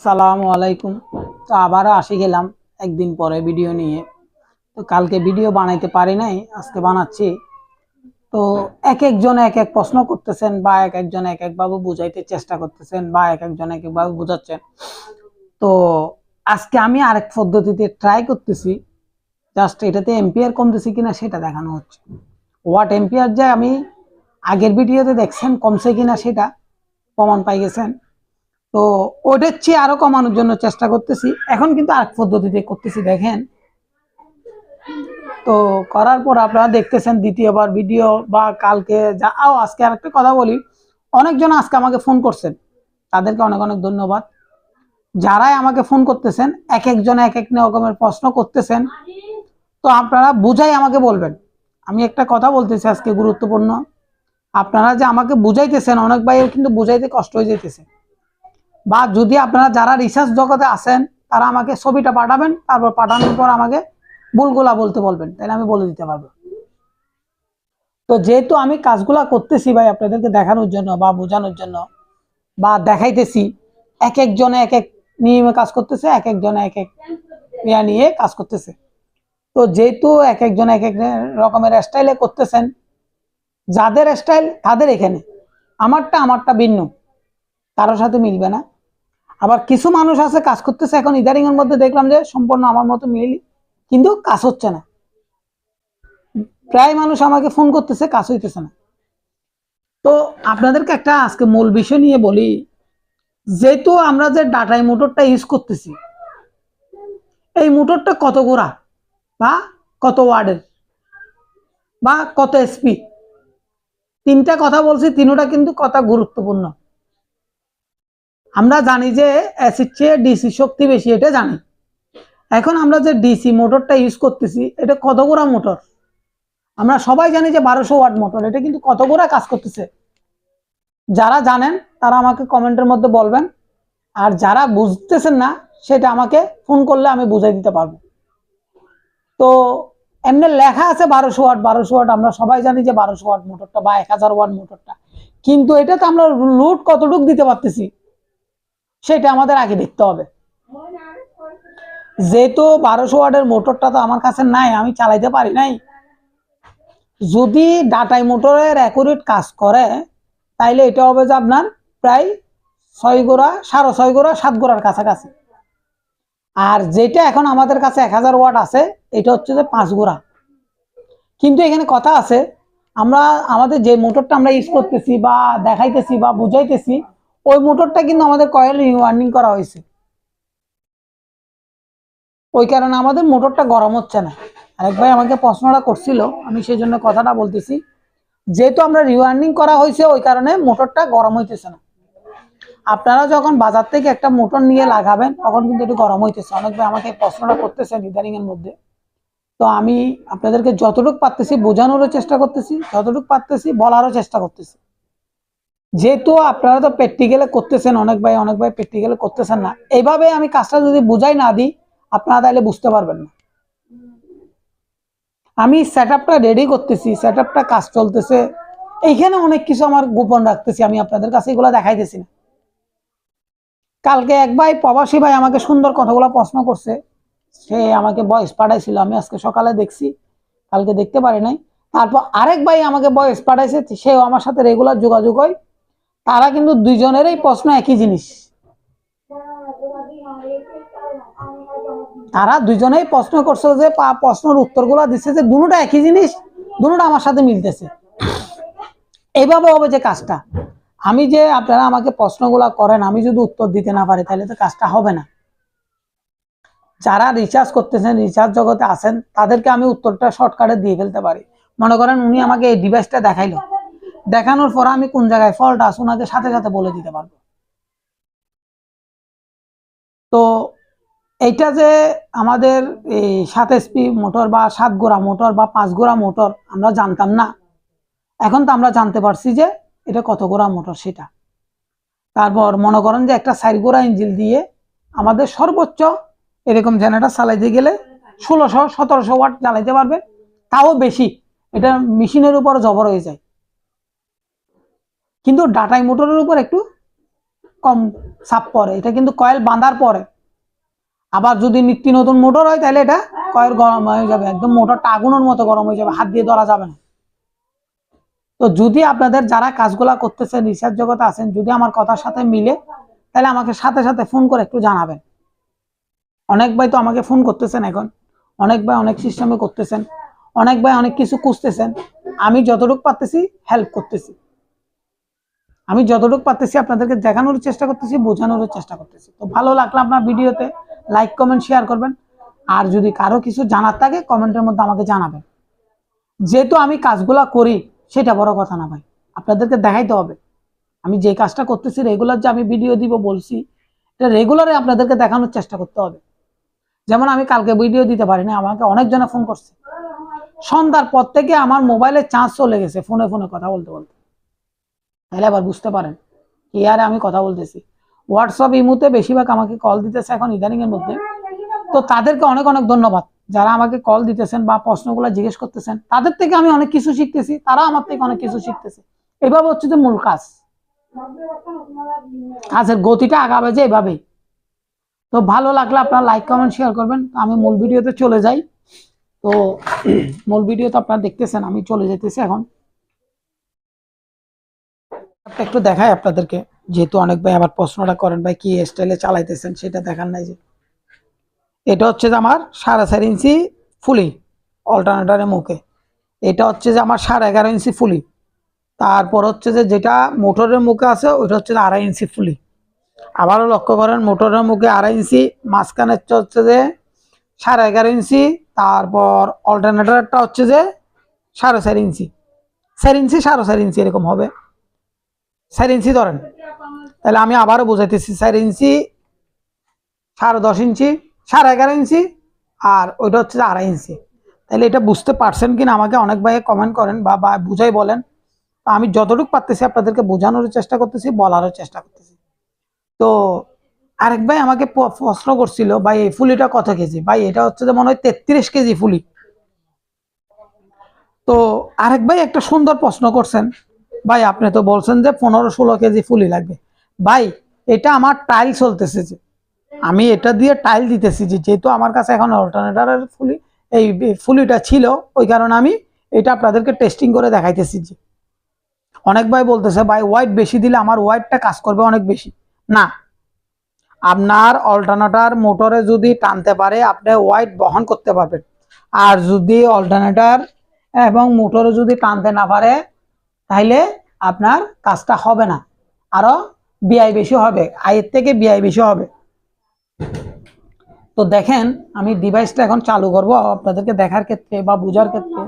সালামু আলাইকুম। তো আবারও আসি গেলাম একদিন পরে ভিডিও নিয়ে। তো কালকে ভিডিও বানাইতে পারি নাই, আজকে বানাচ্ছি। তো এক একজন এক এক প্রশ্ন করতেছেন বা এক একজন এক একভাবে বুঝাইতে চেষ্টা করতেছেন বা এক একজন এক একভাবে বুঝাচ্ছেন। তো আজকে আমি আরেক পদ্ধতিতে ট্রাই করতেছি, জাস্ট এটাতে এম্পিয়ার কমতেছে কিনা সেটা দেখানো হচ্ছে। ওয়াট এম্পিয়ার যে আমি আগের ভিডিওতে দেখছেন কমছে কিনা সেটা প্রমাণ পাই গেছেন। তো ওটার চেয়ে আরো কমানোর জন্য চেষ্টা করতেছি, এখন কিন্তু আরেক পদ্ধতিতে করতেছি দেখেন। তো করার পর আপনারা দেখতেছেন দ্বিতীয়বার ভিডিও বা কালকে আজকে আরেকটা কথা বলি, অনেকজন আজকে আমাকে ফোন করছেন, তাদেরকে অনেক অনেক ধন্যবাদ। যারাই আমাকে ফোন করতেছেন এক একজন এক এক রকমের প্রশ্ন করতেছেন, তো আপনারা বুঝাই আমাকে বলবেন। আমি একটা কথা বলতেছি আজকে গুরুত্বপূর্ণ, আপনারা যে আমাকে বুঝাইতেছেন অনেক ভাই কিন্তু বুঝাইতে কষ্ট হয়ে যাইতেছে, বা যদি আপনারা যারা রিসার্চ জগতে আছেন তারা আমাকে ছবিটা পাঠাবেন, তারপর পাঠানোর পর আমাকে ভুলগুলা বলতে বলবেন, তাহলে আমি বলে দিতে পারবো। তো যেহেতু আমি কাজগুলা করতেছি ভাই আপনাদেরকে দেখানোর জন্য বা বোঝানোর জন্য বা দেখাইতেছি, এক একজনে এক এক নিয়মে কাজ করতেছে, এক একজনে এক এক ইয়া নিয়ে কাজ করতেছে। তো যেহেতু এক একজন এক এক রকমের স্টাইলে করতেছেন, যাদের স্টাইল তাদের এখানে, আমারটা ভিন্ন, কারোর সাথে মিলবে না। আবার কিছু মানুষ আছে কাজ করতেছে, এখন ইদারিং এর মধ্যে দেখলাম যে সম্পূর্ণ আমার মতো মিল, কিন্তু কাজ হচ্ছে না। প্রায় মানুষ আমাকে ফোন করতেছে, কাজ হইতেছে না। তো আপনাদেরকে একটা আজকে মূল বিষয় নিয়ে বলি, যেহেতু আমরা যে ডাটাই মোটরটা ইউজ করতেছি, এই মোটরটা কত গোড়া বা কত ওয়ার্ডের বা কত এসপি, তিনটা কথা বলছি, তিনটা কিন্তু কথা গুরুত্বপূর্ণ। আমরা জানি যে এসির চেয়ে ডিসি শক্তি বেশি, এটা জানি। এখন আমরা যে ডিসি মোটরটা ইউজ করতেছি, এটা কত গোড়া মোটর? আমরা সবাই জানি যে 1200 ওয়াট মোটর, এটা কিন্তু কত গোড়া কাজ করতেছে? যারা জানেন তারা আমাকে কমেন্টের মধ্যে বলবেন, আর যারা বুঝতেছেন না সেটা আমাকে ফোন করলে আমি বুঝাই দিতে পারবো। তো এমনি লেখা আছে 1200 ওয়াট, 1200 ওয়াট, আমরা সবাই জানি যে 1200 ওয়াট মোটরটা বা 1000 ওয়াট মোটরটা, কিন্তু এটা তো আমরা লোড কতটুকু দিতে পারতেছি সেটা আমাদের আগে দেখতে হবে। যেহেতু 1200 ওয়াটের মোটরটা তো আমার কাছে নাই, আমি চালাইতে পারি নাই, যদি ডাটাই মোটরের অ্যাকুরেট কাজ করে তাইলে এটা হবে যে আপনার প্রায় 6 গোড়া, 6.5 গোড়া, 7 গোড়ার কাছাকাছি। আর যেটা এখন আমাদের কাছে 1000 ওয়াট আছে, এটা হচ্ছে যে 5 গোড়া। কিন্তু এখানে কথা আছে, আমরা আমাদের যে মোটরটা আমরা ইউজ করতেছি বা দেখাইতেছি বা বুঝাইতেছি, ওই মোটরটা কিন্তু আমাদের কয়েল রিওয়ার্নিং করা হয়েছে, ওই কারণে আমাদের মোটরটা গরম হচ্ছে না। আরেক ভাই আমাকে প্রশ্নটা করছিল, আমি সেই জন্য কথাটা বলতেছি, যেহেতু আমরা রিওয়ার্নিং করা হয়েছে ওই কারণে মোটরটা গরম হইতেছে না। আপনারা যখন বাজার থেকে একটা মোটর নিয়ে লাগাবেন তখন কিন্তু একটু গরম হইতেছে। অনেক ভাই আমাকে প্রশ্নটা করতেছেন ইদারিং এর মধ্যে। তো আমি আপনাদেরকে যতটুকু পারতেছি বোঝানোরও চেষ্টা করতেছি, যতটুকু পারতেছি বলারও চেষ্টা করতেছি। যেহেতু আপনারা তো প্র্যাকটিক্যালে করতেছেন, অনেক ভাই প্র্যাকটিক্যালে করতেছেন না, এইভাবে আমি কাজটা যদি বুঝাই না দিই আপনারা তাহলে বুঝতে পারবেন না। আমি সেটআপটা রেডি করতেছি, সেটআপটা কাজ চলতেছে, এইখানে অনেক কিছু আমার গোপন রাখতেছি, আমি আপনাদের কাছে এগুলো দেখাইতেছি না। কালকে এক ভাই প্রবাসী ভাই আমাকে সুন্দর কতগুলো প্রশ্ন করছে, সে আমাকে ভয়েস পাঠাইছিল, আমি আজকে সকালে দেখছি, কালকে দেখতে পারি নাই। তারপর আরেক ভাই আমাকে ভয়েস পাঠাইছে, সেও আমার সাথে রেগুলার যোগাযোগ হয়, তারা কিন্তু দুইজনেরই প্রশ্ন একই জিনিস। তারা দুইজনেই প্রশ্ন করছে যে প্রশ্নের উত্তরগুলো দিচ্ছে যে দুটোটা একই জিনিস, দুটোটা আমার সাথে মিলতেছে। এইভাবে হবে যে কাজটা, আমি যে আপনারা আমাকে প্রশ্নগুলা করেন, আমি যদি উত্তর দিতে না পারি তাহলে তো কাজটা হবে না। যারা রিসার্চ করতেছেন, রিসার্চ জগতে আছেন, তাদেরকে আমি উত্তরটা শর্টকাটে দিয়ে ফেলতে পারি। মনে করেন উনি আমাকে এই ডিভাইসটা দেখাইলো, দেখানোর পর আমি কোন জায়গায় ফল্ট আছে ওনাকে সাথে সাথে বলে দিতে পারবো। তো এইটা যে আমাদের এই 7 এসপি মোটর বা 7 গোড়া মোটর বা 5 গোড়া মোটর আমরা জানতাম না, এখন তো আমরা জানতে পারছি যে এটা কত গোড়া মোটর সেটা। তারপর মনে করেন যে একটা 4 গোড়া ইঞ্জিন দিয়ে আমাদের সর্বোচ্চ এরকম জেনারেটর চালাইতে গেলে 1600-1700 ওয়াট চালাইতে পারবে, তাও বেশি, এটা মেশিনের উপর জবর হয়ে যায়। কিন্তু ডাটাই মোটরের উপর একটু কম চাপ পড়ে, এটা কিন্তু কয়েল বাঁধার পরে। আবার যদি নিত্য নতুন মোটর হয় তাহলে এটা কয়েল গরম হয়ে যাবে, একদম মোটরটা আগুনের মতো গরম হয়ে যাবে, হাত দিয়ে ধরা যাবে না। তো যদি আপনাদের যারা কাজগুলা করতেছেন, রিসার্চ জগতে আছেন, যদি আমার কথার সাথে মিলে তাহলে আমাকে সাথে সাথে ফোন করে একটু জানাবেন। অনেক ভাই তো আমাকে ফোন করতেছেন, এখন অনেক ভাই অনেক সিস্টেমে করতেছেন, অনেক ভাই অনেক কিছু খুঁজতেছেন। আমি যতটুকু পারতেছি হেল্প করতেছি, আমি যতটুকু পারতেছি আপনাদেরকে দেখানোর চেষ্টা করতেছি, বোঝানোর চেষ্টা করতেছি। তো ভালো লাগলো আপনার ভিডিওতে লাইক কমেন্ট শেয়ার করবেন, আর যদি কারো কিছু জানার থাকে কমেন্টের মধ্যে আমাকে জানাবেন। যেহেতু আমি কাজগুলা করি সেটা বড় কথা না ভাই, আপনাদেরকে দেখাইতে হবে আমি যে কাজটা করতেছি রেগুলার, যে আমি ভিডিও দিব বলছি, এটা রেগুলারে আপনাদেরকে দেখানোর চেষ্টা করতে হবে। যেমন আমি কালকে ভিডিও দিতে পারিনি, আমাকে অনেকজনে ফোন করছে, সন্ধ্যার পর থেকে আমার মোবাইলে চার্জ চলে গেছে ফোনে ফোনে কথা বলতে বলতে। তাহলে আবার বুঝতে পারেন কি আরে আমি কথা বলতেছি। হোয়াটসঅ্যাপ ইমুতে বেশিরভাগ আমাকে কল দিতেছে এখন ইদানিং এর মধ্যে। তো তাদেরকে অনেক অনেক ধন্যবাদ যারা আমাকে কল দিতেছেন বা প্রশ্নগুলো জিজ্ঞেস করতেছেন, তাদের থেকে আমি অনেক কিছু শিখতেছি, তারা আমার থেকে অনেক কিছু শিখতেছে। এভাবে হচ্ছে যে মূল কাজ, কাজের গতিটা আগাবে যে এভাবেই। তো ভালো লাগলে আপনারা লাইক কমেন্ট শেয়ার করবেন। আমি মূল ভিডিওতে চলে যাই। তো মূল ভিডিও তো আপনারা দেখতেছেন, আমি চলে যেতেছি এখন। একটু দেখাই আপনাদেরকে, যেহেতু অনেক ভাই আবার প্রশ্নটা করেন ভাই কি স্টাইলে চালাইতেছেন, সেটা দেখার নাই। যে এটা হচ্ছে যে আমার 4.5 ইঞ্চি ফুলি অল্টারনেটরের মুখে, এটা হচ্ছে যে আমার 11.5 ইঞ্চি ফুলি, তারপর হচ্ছে যে যেটা মোটরের মুখে আছে ওইটা হচ্ছে যে 2.5 ইঞ্চি ফুলি। আবারও লক্ষ্য করেন মোটরের মুখে 2.5 ইঞ্চি, মাঝখানে হচ্ছে যে 11.5 ইঞ্চি, তারপর অল্টারনেটরটা হচ্ছে যে 4.5 ইঞ্চি, 4 ইঞ্চি 4.5 ইঞ্চি এরকম হবে, 4 ইঞ্চি ধরেন। তাহলে আমি আবারও বুঝাইতেছি, 4 ইঞ্চি, 10.5 ইঞ্চি, 11.5 ইঞ্চি, আর ওইটা হচ্ছে 2.5 ইঞ্চি। তাহলে এটা বুঝতে পারছেন কিনা আমাকে অনেক ভাই কমেন্ট করেন বা বুঝাই বলেন। তো আমি যতটুকু পারতেছি আপনাদেরকে বোঝানোর চেষ্টা করতেছি, বলারও চেষ্টা করতেছি। তো আরেক ভাই আমাকে প্রশ্ন করছিল ভাই এই ফুলিটা কত কেজি, ভাই এটা হচ্ছে যে মনে হয় 33 কেজি ফুলি। তো আরেক ভাই একটা সুন্দর প্রশ্ন করছেন, ভাই আপনি তো বলছেন যে 15-16 কেজি ফুলি লাগবে। ভাই এটা আমার টাইল চলতেছে, যে আমি এটা দিয়ে টাইল দিতেছি, যে যেহেতু আমার কাছে এখন অল্টারনেটরের ফুলি এই ফুলিটা ছিল, ওই কারণে আমি এটা আপনাদেরকে টেস্টিং করে দেখাইতেছি। যে অনেক ভাই বলতেছে ভাই ওয়াইট বেশি দিলে আমার ওয়াইটটা কাজ করবে অনেক বেশি। না, আপনার অল্টারনেটর মোটরে যদি টানতে পারে আপনি ওয়াইট বহন করতে পারবেন, আর যদি অল্টারনেটর এবং মোটরে যদি টানতে না পারে তাহলে আপনার কাজটা হবে না, আরো বিআই বেশি হবে, আয়ের থেকে বিআই বেশি হবে। তো দেখেন আমি ডিভাইসটা এখন চালু করব আপনাদেরকে দেখার ক্ষেত্রে বা বোঝার ক্ষেত্রে।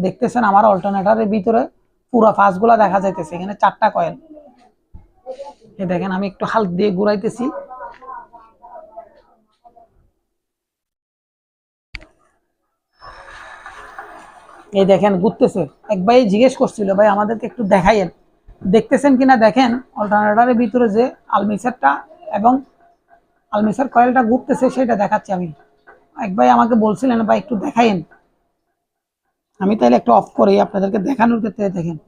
দেখতেছেন আমার অল্টারনেটরের ভিতরে পুরো ফাঁসগুলা দেখা যাইতেছে, এখানে 4টা কয়েল। এই দেখেন আমি একটু হাত দিয়ে ঘুরাইতেছি, এই দেখেন ঘুরতেছে। এক ভাই জিজ্ঞেস করছিল ভাই আমাদেরকে একটু দেখাইয়েন, দেখতেছেন কিনা দেখেন অল্টারনেটরের ভিতরে যে আলমিসারটা এবং আলমিসার কয়েলটা ঘুরতেছে সেটা দেখাচ্ছি আমি। এক ভাই আমাকে বলছিলেন ভাই একটু দেখাইয়েন, আমি তাহলে একটু অফ করি আপনাদেরকে দেখানোর ক্ষেত্রে। দেখেন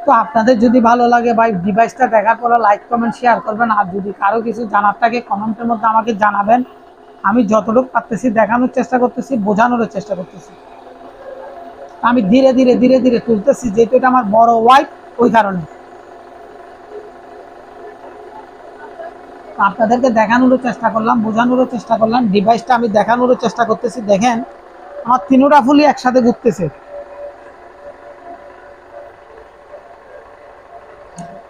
তো আপনাদের যদি ভালো লাগে ভাই ডিভাইসটা দেখার পরে লাইক কমেন্ট শেয়ার করবেন, আর যদি কারো কিছু জানার থাকে কমেন্টের মধ্যে আমাকে জানাবেন। আমি যতটুকু পারতেছি দেখানোর চেষ্টা করতেছি, বোঝানোর চেষ্টা করতেছি। আমি ধীরে ধীরে ধীরে ধীরে তুলতেছি, যেহেতু এটা আমার বড় ওয়াইট, ওই কারণে আপনাদেরকে দেখানোর চেষ্টা করলাম, বোঝানোর চেষ্টা করলাম। ডিভাইসটা আমি দেখানোর চেষ্টা করতেছি। দেখেন আমার 3টা ফুলি একসাথে ঘুরতেছে,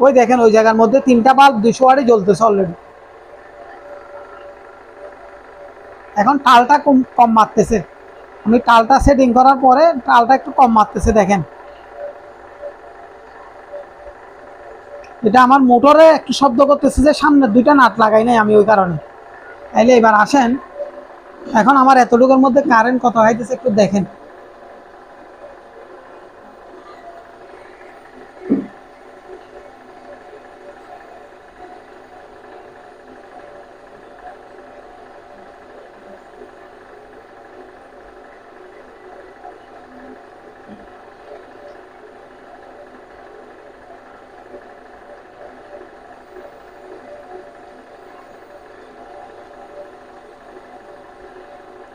ওই দেখেন ওই জায়গার মধ্যে 3টা বাল্ব 200 ওয়াটে জ্বলতেছে অলরেডি। এখন টালটা কম কম মারতেছে, আমি টালটা সেটিং করার পরে টালটা একটু কম মারতেছে। দেখেন এটা আমার মোটরে একটু শব্দ করতেছে, যে সামনে 2টা নাট লাগাই নাই আমি ওই কারণে। তাইলে এবার আসেন, এখন আমার এতটুকুর মধ্যে কারেন্ট কত হইতেছে একটু দেখেন।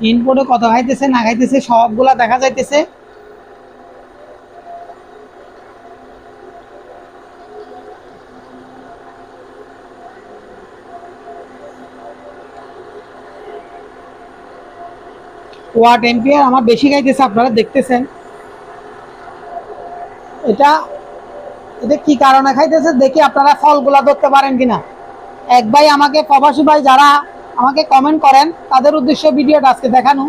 ইনপুটে কত খাইতেছে না খাইতেছে সবগুলা দেখা যাইতেছে। ওয়াট এম্পিয়ার আমার বেশি খাইতেছে, আপনারা দেখতেছেন। এটা এটা কি কারণে খাইতেছে দেখি আপনারা ফলগুলা ধরতে পারেন কিনা। এক ভাই আমাকে, প্রবাসী ভাই যারা আমাকে কমেন্ট করেন, তাদের উদ্দেশ্যে ভিডিওটা আজকে দেখানো।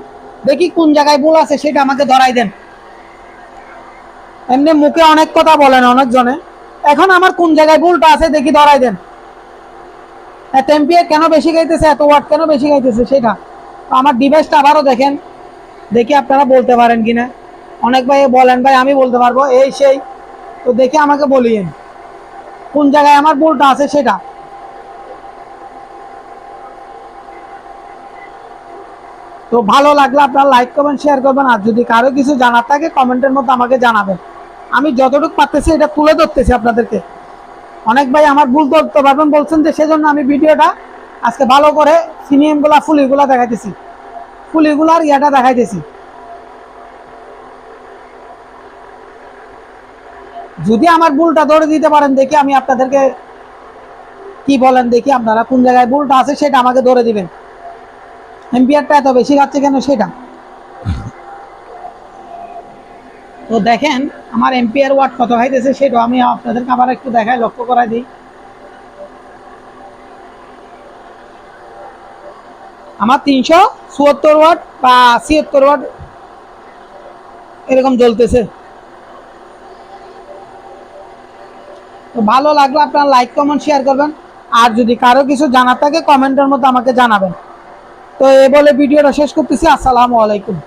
দেখি কোন জায়গায় ভুল আছে সেটা আমাকে ধরাই দেন। এমনি মুখে অনেক কথা বলেন অনেকজনে, এখন আমার কোন জায়গায় ভুলটা আছে দেখি ধরাই দেন। এত এম্পিয়ার কেন বেশি খাইতেছে, এত ওয়াট কেন বেশি খাইতেছে সেটা। আমার ডিভাইসটা আবারও দেখেন, দেখি আপনারা বলতে পারেন কিনা। অনেক ভাই বলেন ভাই আমি বলতে পারবো এই সেই, তো দেখি আমাকে বলিয়েন কোন জায়গায় আমার ভুলটা আছে সেটা। তো ভালো লাগলে আপনারা লাইক করবেন, শেয়ার করবেন, আর যদি কারো কিছু জানার থাকে কমেন্টের মধ্যে আমাকে জানাবেন। আমি যতটুকু পারতেছি এটা তুলে ধরতেছি আপনাদেরকে। অনেক ভাই আমার ভুল ধরতে পারবেন বলছেন, যে সেজন্য আমি ভিডিওটা আজকে ভালো করে সিনিয়মগুলা ফুলিগুলা দেখাইতেছি, ফুলিগুলার ইয়াটা দেখাইতেছি। যদি আমার ভুলটা ধরে দিতে পারেন দেখি আমি আপনাদেরকে কি বলেন, দেখি আপনারা কোন জায়গায় ভুলটা আছে সেটা আমাকে ধরে দিবেন। এম্পিয়ারটা এত বেশি খাচ্ছে কেন সেটা। তো দেখেন আমার এম্পিয়ার ওয়াট কত খাইতেছে সেটাও আমি আপনাদেরকে আবার একটু দেখাই, লক্ষ্য করাই দিই। আমার 374 ওয়াট বা 76 ওয়াট এরকম জ্বলতেছে। তো ভালো লাগলে আপনারা লাইক কমেন্ট শেয়ার করবেন, আর যদি কারো কিছু জানার থাকে কমেন্টের মধ্যে আমাকে জানাবেন। তো এ বলে ভিডিওটা শেষ করতেছি। আসসালামু আলাইকুম।